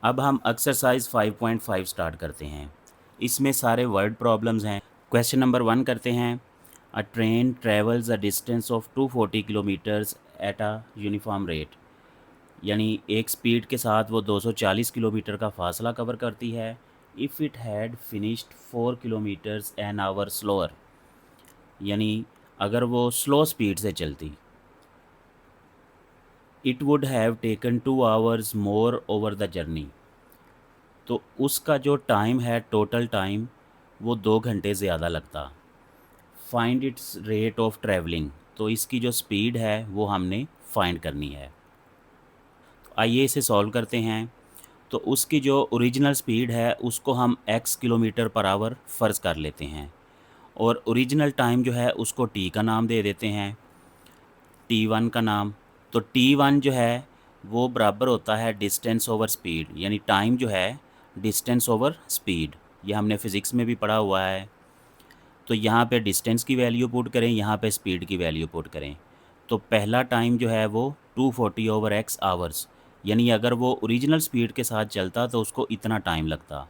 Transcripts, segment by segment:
अब हम exercise 5.5 start करते हैं। इसमें सारे वर्ड प्रॉब्लम्स हैं। क्वेश्चन नंबर 1 करते हैं। अ train travels a distance of 240 kilometres at a uniform rate. यानी एक स्पीड के साथ वो 240 किलोमीटर का फासला कवर करती है। If it had finished 4 kilometres an hour slower, यानी अगर वो स्लो स्पीड से चलती, it would have taken 2 hours more over the journey. तो उसका जो टाइम है, टोटल टाइम, वो 2 घंटे ज़्यादा लगता। Find its rate of travelling, तो इसकी जो स्पीड है वो हमने फाइंड करनी है। तो आइए इसे सॉल्व करते हैं। तो उसकी जो ओरिजिनल स्पीड है उसको हम x किलोमीटर पर आवर फ़र्ज़ कर लेते हैं, और ओरिजिनल टाइम जो है उसको t का नाम दे देते हैं, t1 का नाम। तो t1 जो है वो बराबर होता है डिस्टेंस ओवर स्पीड, यानी टाइम जो है डिस्टेंस ओवर स्पीड। ये हमने फ़िज़िक्स में भी पढ़ा हुआ है। तो यहाँ पे डिस्टेंस की वैल्यू पुट करें, यहाँ पे स्पीड की वैल्यू पुट करें। तो पहला टाइम जो है वो 240 ओवर x आवर्स, यानी अगर वो ओरिजिनल स्पीड के साथ चलता तो उसको इतना टाइम लगता।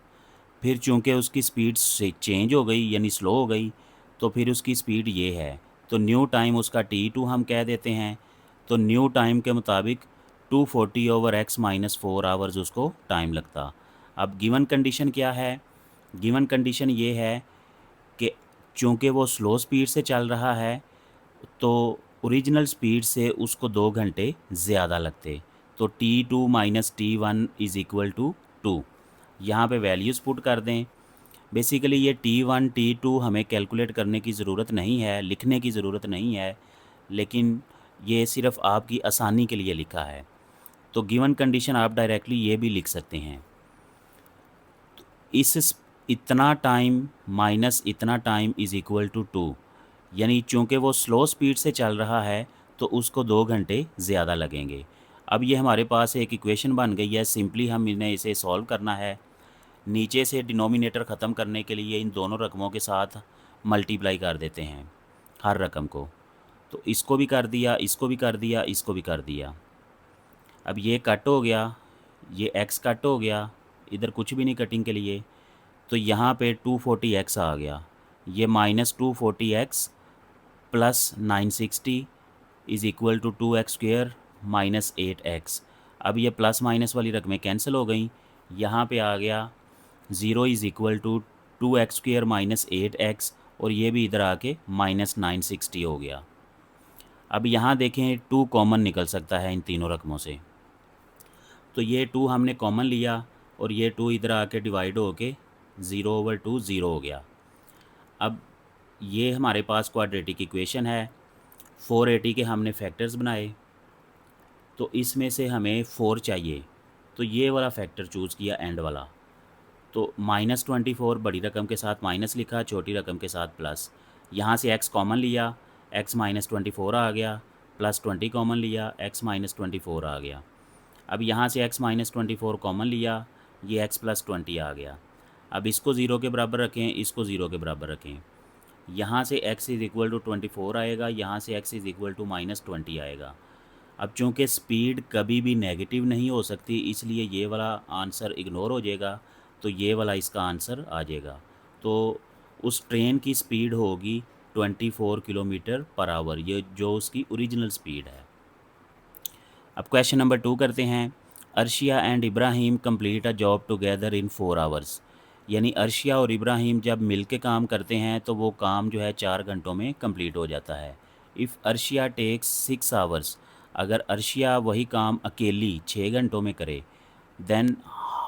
फिर चूंकि उसकी स्पीड से चेंज हो गई यानी स्लो हो गई, तो फिर उसकी स्पीड ये है। तो न्यू टाइम उसका t2 हम कह देते हैं। तो न्यू टाइम के मुताबिक 240 ओवर x माइनस 4 आवर्स उसको टाइम लगता। अब गिवन कंडीशन क्या है? गिवन कंडीशन ये है कि चूँकि वो स्लो स्पीड से चल रहा है, तो ओरिजिनल स्पीड से उसको 2 घंटे ज़्यादा लगते। तो t2 minus t1 is equal to 2। यहाँ पे वैल्यूज़ पुट कर दें। बेसिकली ये t1 t2 हमें कैलकुलेट करने की ज़रूरत नहीं है, लिखने की ज़रूरत नहीं है, लेकिन ये सिर्फ़ आपकी आसानी के लिए लिखा है। तो गिवन कंडीशन आप डायरेक्टली ये भी लिख सकते हैं। इस इतना टाइम माइनस इतना टाइम इज़ इक्वल टू 2, यानी चूँकि वो स्लो स्पीड से चल रहा है तो उसको 2 घंटे ज़्यादा लगेंगे। अब ये हमारे पास एक इक्वेशन बन गई है। सिंपली हम इन्हें इसे सॉल्व करना है। नीचे से डिनोमिनेटर ख़त्म करने के लिए इन दोनों रकमों के साथ मल्टीप्लाई कर देते हैं हर रकम को। तो इसको भी कर दिया, इसको भी कर दिया, इसको भी कर दिया। अब ये कट हो गया, ये x कट हो गया, इधर कुछ भी नहीं कटिंग के लिए। तो यहाँ पे 240x आ गया। ये minus 240x plus 960 is equal to 2x² minus 8x। अब ये प्लस माइनस वाली रकमें कैंसिल हो गई। यहाँ पे आ गया 0 is equal to 2x² minus 8x, और ये भी इधर आके माइनस 960 हो गया। अब यहाँ देखें 2 कॉमन निकल सकता है इन तीनों रकमों से। तो ये 2 हमने कॉमन लिया और ये 2 इधर आके डिवाइड होके 0/2 ज़ीरो हो गया। अब ये हमारे पास क्वाड्रेटिक इक्वेशन है। 480 के हमने फैक्टर्स बनाए, तो इसमें से हमें 4 चाहिए। तो ये वाला फैक्टर चूज़ किया, एंड वाला। तो -24 बड़ी रकम के साथ माइनस लिखा, छोटी रकम के साथ प्लस। यहाँ से x कॉमन लिया, x -24 आ गया, प्लस 20 कॉमन लिया, x -24 आ गया। अब यहाँ से x -24 कॉमन लिया, ये x प्लस 20 आ गया। अब इसको ज़ीरो के बराबर रखें, इसको ज़ीरो के बराबर रखें। यहाँ से x इज़ इक्वल टू 24 आएगा, यहाँ से x इज़ इक्वल टू -20 आएगा। अब चूँकि स्पीड कभी भी नेगेटिव नहीं हो सकती, इसलिए ये वाला आंसर इग्नोर हो जाएगा, तो ये वाला इसका आंसर आ जाएगा। तो उस ट्रेन की स्पीड होगी 24 किलोमीटर पर आवर, ये जो उसकी ओरिजिनल स्पीड है। अब क्वेश्चन नंबर 2 करते हैं। Arshia and Ibrahim complete a job together in 4 hours. यानी अर्शिया और इब्राहिम जब मिल के काम करते हैं तो वो काम जो है 4 घंटों में कंप्लीट हो जाता है। इफ़ अर्शिया टेक्स 6 आवर्स, अगर अर्शिया वही काम अकेली 6 घंटों में करे, then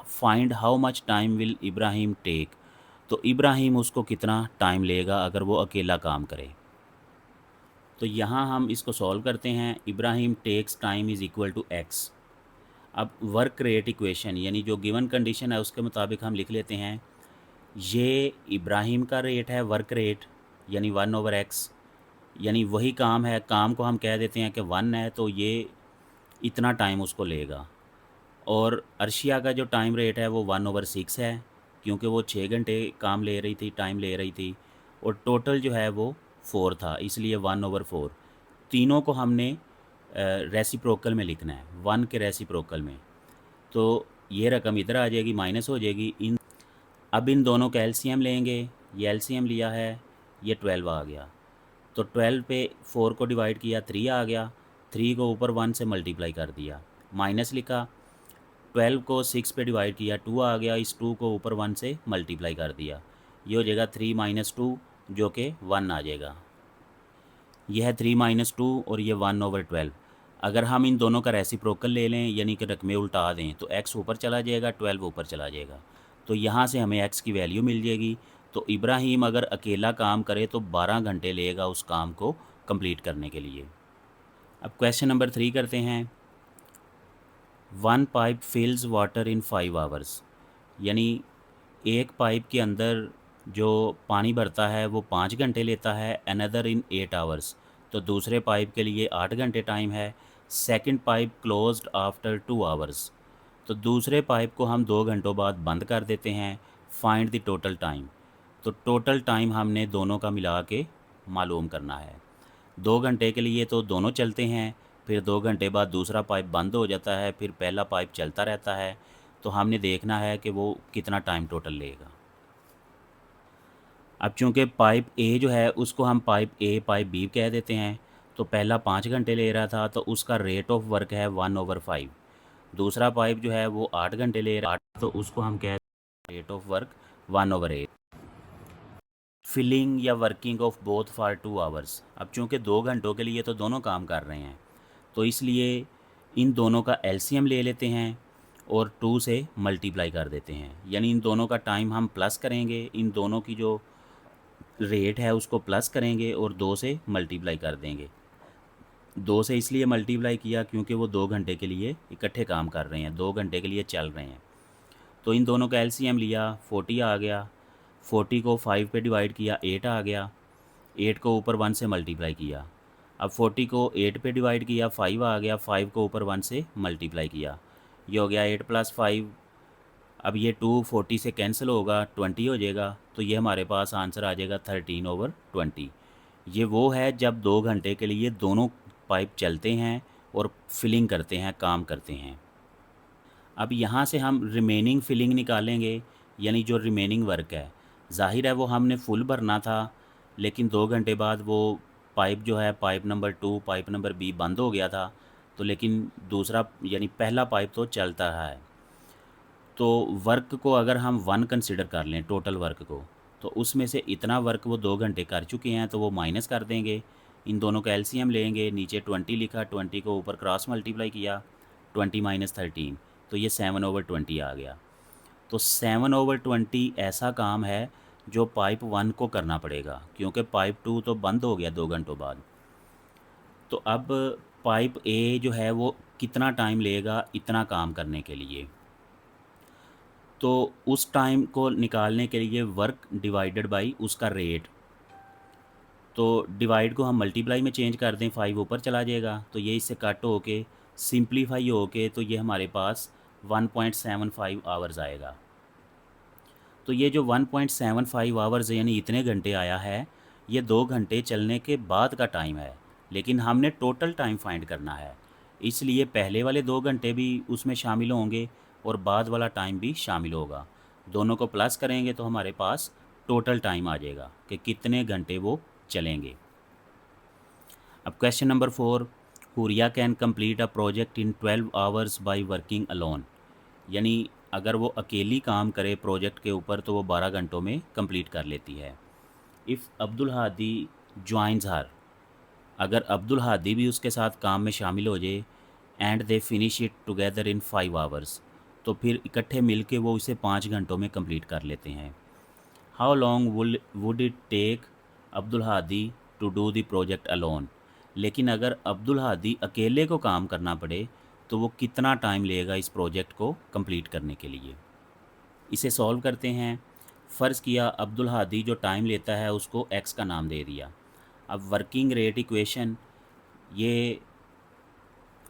find how much time will Ibrahim take. तो इब्राहिम उसको कितना टाइम लेगा अगर वो अकेला काम करे। तो यहाँ हम इसको सॉल्व करते हैं। Ibrahim takes time is equal to x। अब वर्क रेट इक्वेशन, यानी जो गिवन कंडीशन है उसके मुताबिक हम लिख लेते हैं। ये इब्राहिम का रेट है, वर्क रेट, यानी 1/x, यानी वही काम है, काम को हम कह देते हैं कि 1 है, तो ये इतना टाइम उसको लेगा। और अर्शिया का जो टाइम रेट है वो 1/6 है, क्योंकि वो 6 घंटे काम ले रही थी, टाइम ले रही थी, और टोटल जो है वो 4 था, इसलिए 1/4। तीनों को हमने रेसिप्रोकल में लिखना है, 1 के रेसिप्रोकल में। तो ये रकम इधर आ जाएगी, माइनस हो जाएगी। अब इन दोनों का एलसीएम लेंगे, ये एलसीएम लिया है, ये 12 आ गया। तो 12 पे 4 को डिवाइड किया, 3 आ गया। 3 को ऊपर 1 से मल्टीप्लाई कर दिया, माइनस लिखा। 12 को 6 पे डिवाइड किया, 2 आ गया। इस 2 को ऊपर 1 से मल्टीप्लाई कर दिया, ये हो जाएगा 3 माइनस 2, जो कि 1 आ जाएगा। यह है 3 माइनस 2 और ये 1/12। अगर हम इन दोनों का रेसिप्रोकल ले लें, यानी कि रकमें उल्टा दें, तो x ऊपर चला जाएगा, 12 ऊपर चला जाएगा। तो यहाँ से हमें x की वैल्यू मिल जाएगी। तो इब्राहिम अगर अकेला काम करे तो 12 घंटे लेगा उस काम को कंप्लीट करने के लिए। अब क्वेश्चन नंबर 3 करते हैं। 1 पाइप फिल्स वाटर इन 5 आवर्स, यानी एक पाइप के अंदर जो पानी भरता है वो 5 घंटे लेता है। अनदर इन 8 आवर्स, तो दूसरे पाइप के लिए 8 घंटे टाइम है। Second pipe closed after 2 hours, तो दूसरे पाइप को हम 2 घंटों बाद बंद कर देते हैं। फाइंड द टोटल टाइम, तो टोटल टाइम हमने दोनों का मिला के मालूम करना है। 2 घंटे के लिए तो दोनों चलते हैं, फिर 2 घंटे बाद दूसरा पाइप बंद हो जाता है, फिर पहला पाइप चलता रहता है। तो हमने देखना है कि वो कितना टाइम टोटल लेगा। अब चूँकि पाइप ए जो है उसको हम पाइप ए पाइप बी कह देते हैं, तो पहला 5 घंटे ले रहा था, तो उसका रेट ऑफ वर्क है 1/5। दूसरा पाइप जो है वो 8 घंटे ले रहा, तो उसको हम कह रेट ऑफ वर्क 1/8। फिलिंग या working of both for 2 hours, अब चूँकि 2 घंटों के लिए तो दोनों काम कर रहे हैं, तो इसलिए इन दोनों का एलसीएम ले लेते हैं और 2 से मल्टीप्लाई कर देते हैं। यानी इन दोनों का टाइम हम प्लस करेंगे, इन दोनों की जो रेट है उसको प्लस करेंगे और 2 से मल्टीप्लाई कर देंगे। 2 से इसलिए मल्टीप्लाई किया क्योंकि वो 2 घंटे के लिए इकट्ठे काम कर रहे हैं, 2 घंटे के लिए चल रहे हैं। तो इन दोनों का एलसीएम लिया, 40 आ गया। 40 को 5 पे डिवाइड किया, 8 आ गया। 8 को ऊपर 1 से मल्टीप्लाई किया। अब 40 को 8 पे डिवाइड किया, 5 आ गया। 5 को ऊपर 1 से मल्टीप्लाई किया, ये हो गया 8 + 5। अब ये 2 40 से कैंसिल होगा, 20 हो जाएगा। तो ये हमारे पास आंसर आ जाएगा 13/20। ये वो है जब 2 घंटे के लिए दोनों पाइप चलते हैं और फिलिंग करते हैं, काम करते हैं। अब यहाँ से हम रिमेनिंग फिलिंग निकालेंगे, यानी जो रिमेनिंग वर्क है। ज़ाहिर है वो हमने फुल भरना था, लेकिन 2 घंटे बाद वो पाइप जो है, pipe number 2 pipe number B बंद हो गया था। तो लेकिन दूसरा यानी पहला पाइप तो चलता रहा है। तो वर्क को अगर हम 1 कंसिडर कर लें, टोटल वर्क को, तो उसमें से इतना वर्क वो 2 घंटे कर चुके हैं, तो वो माइनस कर देंगे। इन दोनों का एलसीएम लेंगे, नीचे 20 लिखा, 20 को ऊपर क्रॉस मल्टीप्लाई किया, 20 - 13, तो ये 7/20 आ गया। तो 7/20 ऐसा काम है जो पाइप 1 को करना पड़ेगा, क्योंकि पाइप 2 तो बंद हो गया 2 घंटों बाद। तो अब पाइप ए जो है वो कितना टाइम लेगा इतना काम करने के लिए, तो उस टाइम को निकालने के लिए वर्क डिवाइडेड बाय उसका रेट। तो डिवाइड को हम मल्टीप्लाई में चेंज कर दें, 5 ऊपर चला जाएगा, तो ये इससे कट हो के सिंप्लीफाई हो के, तो ये हमारे पास 1.75 आवर्स आएगा। तो ये जो 1.75 आवर्स यानी इतने घंटे आया है, ये 2 घंटे चलने के बाद का टाइम है, लेकिन हमने टोटल टाइम फाइंड करना है। इसलिए पहले वाले 2 घंटे भी उसमें शामिल होंगे और बाद वाला टाइम भी शामिल होगा। दोनों को प्लस करेंगे तो हमारे पास टोटल टाइम आ जाएगा कि कितने घंटे वो चलेंगे। अब question number 4, Huriya can complete a project in 12 hours by working alone, यानी अगर वो अकेली काम करे प्रोजेक्ट के ऊपर तो वो 12 घंटों में कंप्लीट कर लेती है। इफ़ अब्दुल हादी ज्वाइंस हर, अगर अब्दुल हादी भी उसके साथ काम में शामिल हो जाए, and they finish it together in 5 hours, तो फिर इकट्ठे मिल के वो इसे 5 घंटों में कंप्लीट कर लेते हैं। How long would it take Abdul Hadi to do the project alone, लेकिन अगर अब्दुल हादी अकेले को काम करना पड़े तो वो कितना टाइम लेगा इस प्रोजेक्ट को कंप्लीट करने के लिए। इसे सॉल्व करते हैं। फ़र्ज़ किया अब्दुल हादी जो टाइम लेता है उसको एक्स का नाम दे दिया। अब वर्किंग रेट इक्वेशन, ये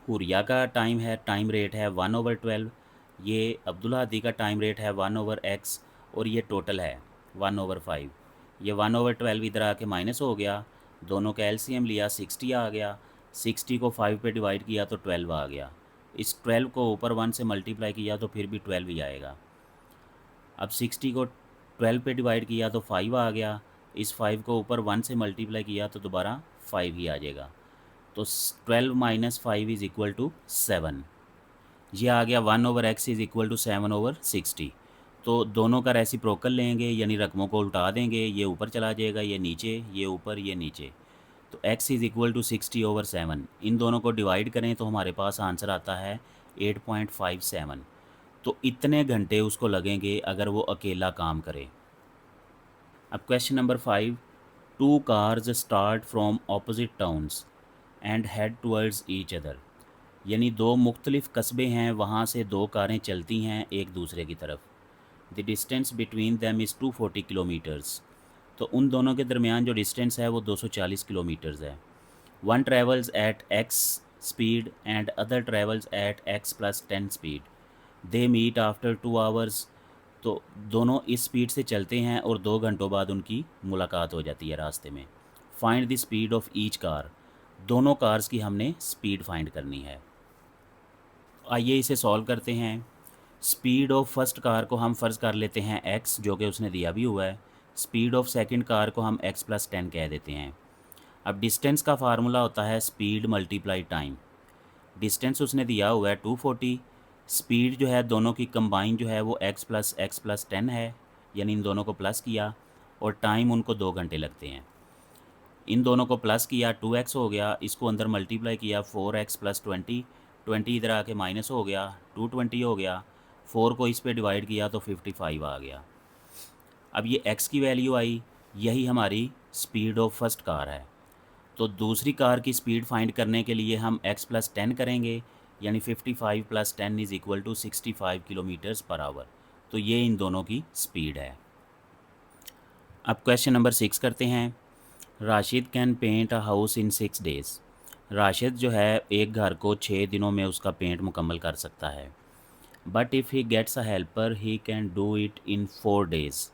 हुरिया का टाइम है, टाइम रेट है 1/12, ये अब्दुल हादी का टाइम रेट है 1/x, और ये टोटल है 1/5। ये 1/12 इधर आके माइनस हो गया, दोनों का एलसीएम लिया, 60 आ गया। 60 को 5 पे डिवाइड किया तो 12 आ गया। इस 12 को ऊपर 1 से मल्टीप्लाई किया तो फिर भी 12 ही आएगा। अब 60 को 12 पे डिवाइड किया तो 5 आ गया। इस 5 को ऊपर 1 से मल्टीप्लाई किया तो दोबारा 5 ही आ जाएगा। तो 12 माइनस 5 इज़ इक्वल टू 7। ये आ गया 1/x इज़ इक्वल टू 7/60। तो दोनों का रेसिप्रोकल लेंगे, यानी रकमों को उल्टा देंगे, ये ऊपर चला जाएगा, ये नीचे, ये ऊपर, ये नीचे। तो x इज़ इक्वल टू 60/7। इन दोनों को डिवाइड करें तो हमारे पास आंसर आता है 8.57। तो इतने घंटे उसको लगेंगे अगर वो अकेला काम करे। अब question number 5, 2 cars start from opposite towns and head towards each other. यानी दो मुख्तलिफ कस्बे हैं, वहाँ से दो कारें चलती हैं एक दूसरे की तरफ। The distance between them is 240 kilometres. तो उन दोनों के दरमियान जो डिस्टेंस है वो 240 किलोमीटर्स है। One travels at x speed and other travels at x plus 10 speed. They meet after 2 hours. तो दोनों इस स्पीड से चलते हैं और 2 घंटों बाद उनकी मुलाकात हो जाती है रास्ते में। Find the speed of each car. दोनों कार्स की हमने स्पीड फाइंड करनी है। आइए इसे सॉल्व करते हैं। स्पीड ऑफ फर्स्ट कार को हम फ़र्ज़ कर लेते हैं x, जो कि उसने दिया भी हुआ है। स्पीड ऑफ सेकंड कार को हम x प्लस 10 कह देते हैं। अब डिस्टेंस का फार्मूला होता है स्पीड मल्टीप्लाई टाइम। डिस्टेंस उसने दिया हुआ है 240। स्पीड जो है दोनों की कंबाइन जो है वो x प्लस 10 है, यानी इन दोनों को प्लस किया, और टाइम उनको 2 घंटे लगते हैं। इन दोनों को प्लस किया 2x हो गया, इसको अंदर मल्टीप्लाई किया 4x प्लस 20, 20 इधर आके माइनस हो गया, 220 हो गया। 4 को इस पे डिवाइड किया तो 55 आ गया। अब ये x की वैल्यू आई, यही हमारी स्पीड ऑफ फर्स्ट कार है। तो दूसरी कार की स्पीड फाइंड करने के लिए हम x प्लस 10 करेंगे, यानी 55 plus 10 is equal to 65 kilometres per hour. तो ये इन दोनों की स्पीड है। अब क्वेश्चन नंबर 6 करते हैं। Rashid can paint a house in 6 days. Rashid जो है एक घर को 6 दिनों में उसका पेंट मुकम्मल कर सकता है। But if he gets a helper he can do it in 4 days.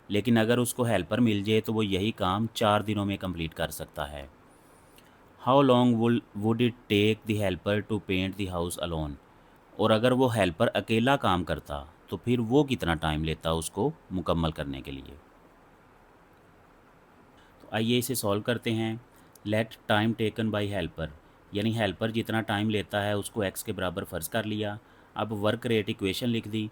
लेकिन अगर उसको हेल्पर मिल जाए तो वो यही काम 4 दिनों में कंप्लीट कर सकता है। How long would it take the helper to paint the house alone. और अगर वो हेल्पर अकेला काम करता तो फिर वो कितना टाइम लेता उसको मुकम्मल करने के लिए। तो आइए इसे सॉल्व करते हैं। Let time taken by helper, यानी हेल्पर जितना टाइम लेता है उसको x के बराबर फ़र्ज़ कर लिया। अब वर्क रेट इक्वेशन लिख दी।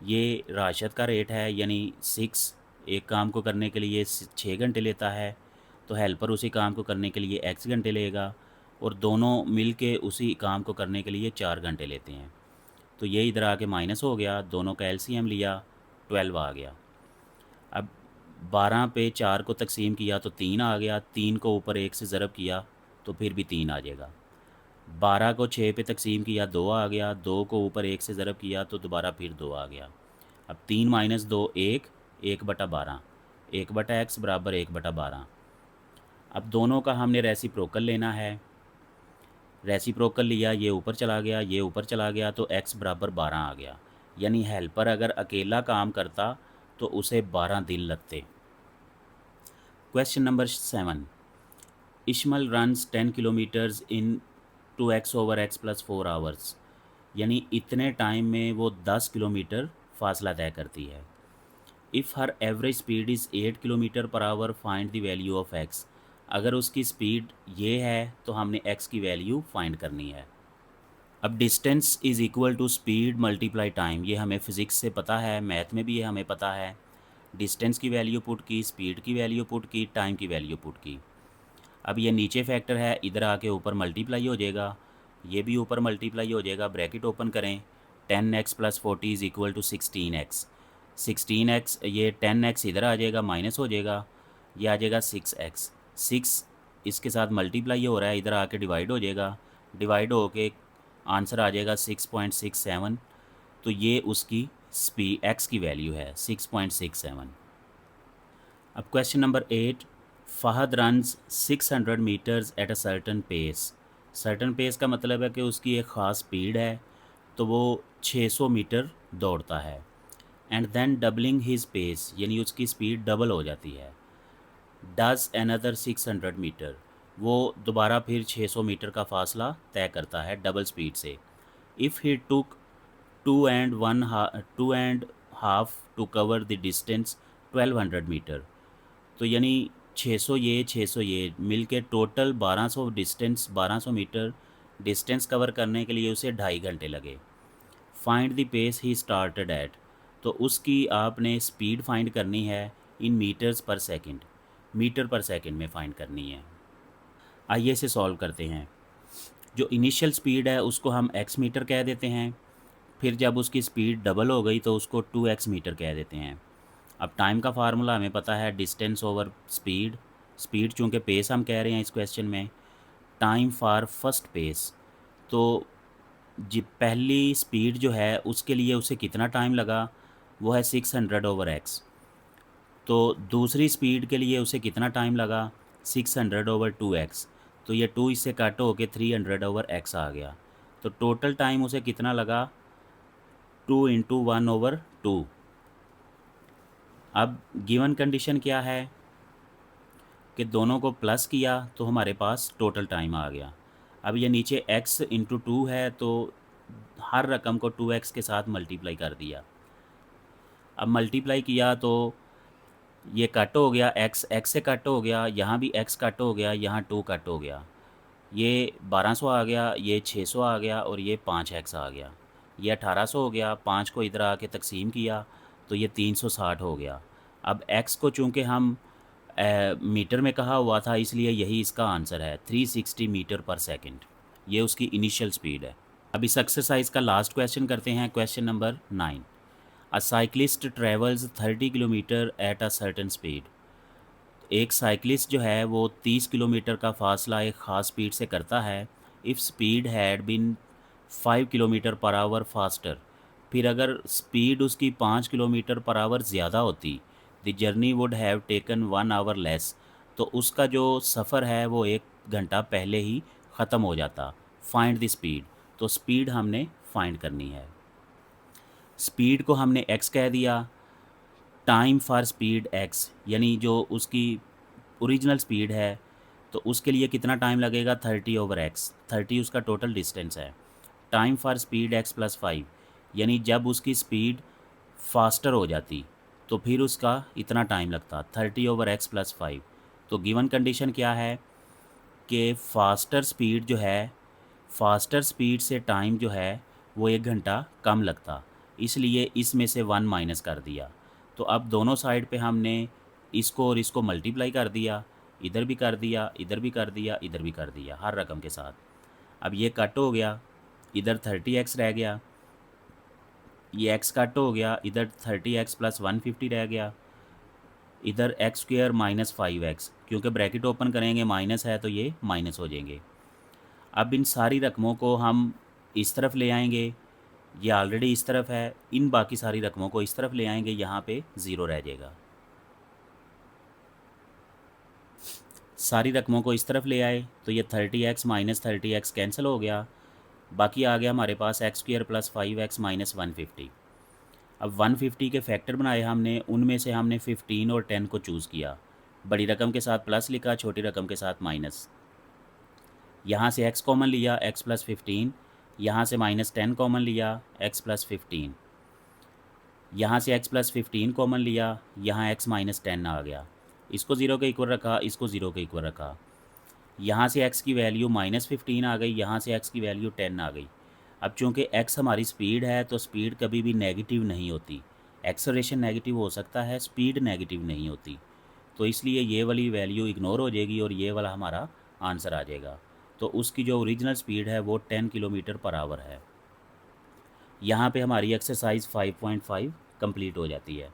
ये राशिद का रेट है, यानी 6 एक काम को करने के लिए 6 घंटे लेता है, तो हेल्पर उसी काम को करने के लिए x घंटे लेगा, और दोनों मिल के उसी काम को करने के लिए 4 घंटे लेते हैं। तो ये इधर आके माइनस हो गया, दोनों का एलसीएम लिया, 12 आ गया। अब 12 पे 4 को तकसीम किया तो 3 आ गया, 3 को ऊपर 1 से ज़रब किया तो फिर भी 3 आ जाएगा। 12 को 6 पे तकसीम किया 2 आ गया, 2 को ऊपर 1 से ज़रब किया तो दोबारा फिर 2 आ गया। अब 3 माइनस 2 1, 1/12, 1/x बराबर 1/12। अब दोनों का हमने रेसिप्रोकल लेना है। रेसिप्रोकल लिया, ये ऊपर चला गया, ये ऊपर चला गया, तो x बराबर 12 आ गया। यानी हेल्पर अगर अकेला काम करता तो उसे 12 दिन लगते। Question number 7, Ishmael runs 10 kilometres in 2x/x plus 4 hours. यानी इतने टाइम में वो 10 किलोमीटर फासला तय करती है। If her average speed is 8 kilometre per hour find the value of x। अगर उसकी स्पीड ये है तो हमने x की वैल्यू फाइंड करनी है। अब distance is equal to speed multiply time, ये हमें फ़िज़िक्स से पता है, मैथ में भी ये हमें पता है। डिस्टेंस की वैल्यू पुट की, स्पीड की वैल्यू पुट की, टाइम की वैल्यू पुट की। अब ये नीचे फैक्टर है, इधर आके ऊपर मल्टीप्लाई हो जाएगा, ये भी ऊपर मल्टीप्लाई हो जाएगा। ब्रैकेट ओपन करें, 10x plus 40 is equal to 16x। 16x, ये 10x इधर आ जाएगा, माइनस हो जाएगा, ये आ जाएगा 6x। 6 इसके साथ मल्टीप्लाई हो रहा है, इधर आके डिवाइड हो जाएगा, डिवाइड हो के आंसर आ जाएगा 6.67। तो ये उसकी x की वैल्यू है 6.67। अब question number 8, Fahad runs 600 metres at a certain pace. Certain pace का मतलब है कि उसकी एक ख़ास स्पीड है, तो वो 600 मीटर दौड़ता है। And then doubling his pace, यानी उसकी स्पीड डबल हो जाती है। Does another 600 metre. वो दोबारा फिर 600 मीटर का फासला तय करता है डबल स्पीड से। If he took 2.5 to cover the distance 1200 metre, तो यानी 600 ये मिल के टोटल 1200 मीटर डिस्टेंस कवर करने के लिए उसे 2.5 घंटे लगे। Find the pace he started at, तो उसकी आपने स्पीड फाइंड करनी है in metres per second, metre per second में फाइंड करनी है। आइए इसे सॉल्व करते हैं। जो इनिशियल स्पीड है उसको हम एक्स मीटर कह देते हैं, फिर जब उसकी स्पीड डबल हो गई तो उसको 2x मीटर कह देते हैं। अब टाइम का फार्मूला हमें पता है, डिस्टेंस ओवर स्पीड। स्पीड चूँकि पेस हम कह रहे हैं इस क्वेश्चन में, टाइम फॉर फर्स्ट पेस, तो जी पहली स्पीड जो है उसके लिए उसे कितना टाइम लगा, वो है 600/x। तो दूसरी स्पीड के लिए उसे कितना टाइम लगा, 600/2x। तो ये 2 इससे कट होके 300/x आ गया। तो टोटल टाइम उसे कितना लगा, 2 × 1/2। अब गिवन कंडीशन क्या है कि दोनों को प्लस किया तो हमारे पास टोटल टाइम आ गया। अब ये नीचे x × 2 है, तो हर रकम को 2x के साथ मल्टीप्लाई कर दिया। अब मल्टीप्लाई किया तो ये कट हो गया, x से कट हो गया, यहाँ भी x कट हो गया, यहाँ 2 कट हो गया, ये 1200 आ गया, ये 600 आ गया और ये 5x आ गया। ये 1800 हो गया, 5 को इधर आके तकसीम किया तो ये 360 हो गया। अब x को चूँकि हम मीटर में कहा हुआ था, इसलिए यही इसका आंसर है, 360 मीटर पर सेकंड। ये उसकी इनिशियल स्पीड है। अब इस एक्सरसाइज का लास्ट क्वेश्चन करते हैं, question number 9। A cyclist travels 30 kilometre at a certain speed. एक साइक्लिस्ट जो है वो 30 किलोमीटर का फासला एक ख़ास स्पीड से करता है। If speed had been 5 kilometre per hour faster, फिर अगर स्पीड उसकी 5 किलोमीटर पर आवर ज़्यादा होती, the journey would have taken 1 our less, तो उसका जो सफ़र है वो 1 घंटा पहले ही ख़त्म हो जाता। फाइंड द स्पीड, तो स्पीड हमने फाइंड करनी है। स्पीड को हमने x कह दिया, टाइम फॉर स्पीड x, यानी जो उसकी ओरिजिनल स्पीड है तो उसके लिए कितना टाइम लगेगा, 30/x। 30 उसका टोटल डिस्टेंस है। टाइम फॉर स्पीड x + 5, यानी जब उसकी स्पीड फास्टर हो जाती तो फिर उसका इतना टाइम लगता, 30/x + 5। तो गिवन कंडीशन क्या है कि फास्टर स्पीड जो है, फास्टर स्पीड से टाइम जो है वो 1 घंटा कम लगता, इसलिए इसमें से 1 माइनस कर दिया। तो अब दोनों साइड पे हमने इसको और इसको मल्टीप्लाई कर दिया, इधर भी कर दिया, इधर भी कर दिया, इधर भी कर दिया, हर रकम के साथ। अब ये कट हो गया, इधर 30x रह गया, ये x कट हो गया, इधर 30x + 150 रह गया, इधर x² - 5x, क्योंकि ब्रैकेट ओपन करेंगे माइनस है तो ये माइनस हो जाएंगे। अब इन सारी रकमों को हम इस तरफ ले आएंगे, ये ऑलरेडी इस तरफ है, इन बाकी सारी रकमों को इस तरफ ले आएंगे, यहाँ पे 0 रह जाएगा। सारी रकमों को इस तरफ ले आए तो ये 30x - 30x कैंसिल हो गया, बाकी आ गया हमारे पास x² + 5x - 150। अब 150 के फैक्टर बनाए हमने, उनमें से हमने 15 और 10 को चूज़ किया, बड़ी रकम के साथ प्लस लिखा, छोटी रकम के साथ माइनस। यहाँ से x कॉमन लिया, x + 15, यहाँ से -10 कॉमन लिया, x + 15, यहाँ से x + 15 कॉमन लिया, यहाँ x - 10 आ गया। इसको 0 के इक्वल रखा, इसको 0 के इक्वल रखा, यहाँ से x की वैल्यू -15 आ गई, यहाँ से x की वैल्यू 10 आ गई। अब चूँकि x हमारी स्पीड है तो स्पीड कभी भी नेगेटिव नहीं होती, एक्सेलरेशन नेगेटिव हो सकता है, स्पीड नेगेटिव नहीं होती, तो इसलिए ये वाली वैल्यू इग्नोर हो जाएगी और ये वाला हमारा आंसर आ जाएगा। तो उसकी जो ओरिजिनल स्पीड है वो 10 किलोमीटर पर आवर है। यहाँ पे हमारी एक्सरसाइज 5.5 कंप्लीट हो जाती है।